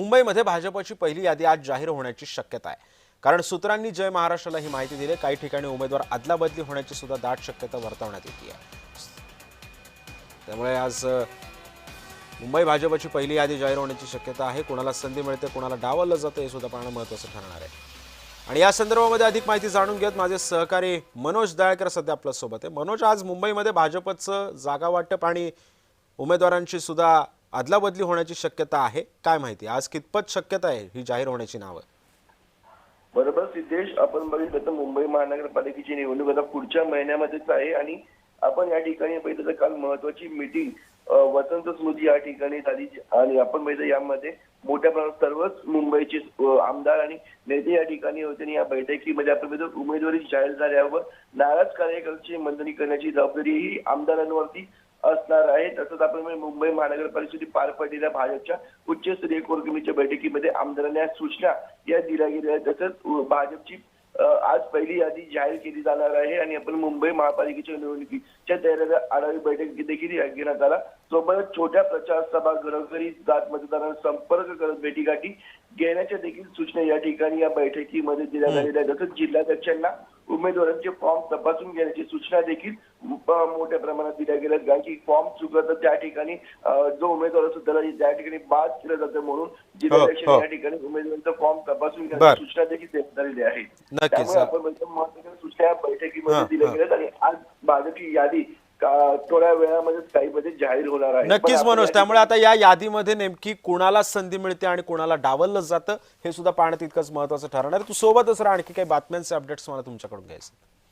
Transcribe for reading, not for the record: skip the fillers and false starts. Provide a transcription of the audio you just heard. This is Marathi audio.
मुंबईमध्ये भाजपची पहिली यादी आज जाहीर होण्याची शक्यता आहे। कारण सूत्रांनी जय महाराष्ट्राला ही माहिती दिली। काही ठिकाणी उमेदवार अदलाबदली होण्याची सुद्धा दाट शक्यता वर्तवण्यात येते आहे। त्यामुळे आज मुंबई भाजपची पहिली यादी जाहीर होण्याची शक्यता आहे। कोणाला संधी मिळते, कोणाला डावललं जातं हे सुद्धा पाहणं महत्त्वाचं ठरणार आहे। आणि या संदर्भामध्ये अधिक माहिती जाणून घेत माझे सहकारी मनोज दयाळकर सध्या आपल्या सोबत आहे। मनोज, आज मुंबईमध्ये भाजपचं जागा वाटप आणि उमेदवारांची सुद्धा अदलाबदली होण्याची शक्यता आहे। काय माहिती आज कितपत शक्यता आहे ही जाहीर होण्याची नावं? बरोबर सिद्धेश, आपण बघितलं तर मुंबई महानगरपालिकेची निवडणूक आता पुढच्या महिन्यामध्येच आहे आणि आपण या ठिकाणी बघितलं तर काल महत्वाची मीटिंग वसंत स्मृती या ठिकाणी झाली आणि आपण बघितलं यामध्ये मोठ्या प्रमाणात सर्वच मुंबईचे आमदार आणि नेते या ठिकाणी होते आणि या बैठकीमध्ये आपण बघितलं उमेदवारी जाहीर झाल्यावर नाराज कार्यकर्त्यांची मंडणी करण्याची जबाबदारी ही आमदारांवरती असणार आहे। तसंच आपण मुंबई महानगरपालिकेसाठी पार पडलेल्या भाजपच्या उच्चस्तरीय कोर कमिटीच्या बैठकीमध्ये आमदारांना सूचना या दिल्या गेल्या आहेत। तसंच भाजपची आज पहिली यादी जाहीर केली जाणार आहे आणि आपण मुंबई महापालिकेच्या निवडणुकीच्या तयारीला आढावा बैठक देखील घेण्यात आला। सोबतच छोट्या प्रचार सभा, घरोघरी जात मतदारांना संपर्क करत भेटीगाठी घेण्याच्या देखील सूचना या ठिकाणी या बैठकीमध्ये दिल्या गेल्या आहेत। तसंच जिल्हाध्यक्षांना उमेदवारांचे फॉर्म तपासून घेण्याची सूचना देखील मोठ्या प्रमाणात दिल्या गेल्या आहेत। कारण की फॉर्म चुकत त्या ठिकाणी जो उमेदवार असतो त्याला त्या ठिकाणी बाद केलं जातं, म्हणून जिल्हाध्यक्षांनी या ठिकाणी उमेदवारांचा फॉर्म तपासून घेण्याची सूचना देखील देण्यात आलेली आहे। त्यामुळे आपण महत्त्वाच्या सूचना या बैठकीमध्ये दिल्या गेल्यात आणि आज भाजपची यादी थोड्या वेळामध्ये काही मध्ये जाहीर होणार आहे। नक्कीच मनोज, त्यामुळे आता या यादीमध्ये नेमकी कुणाला संधी मिळते आणि कुणाला डावललं जातं हे सुद्धा पाहणं तितकंच महत्त्वाचं ठरणार आहे। तू सोबतच राहा, आणखी काही बातम्यांचे अपडेट्स मला तुमच्याकडून घ्यायचे।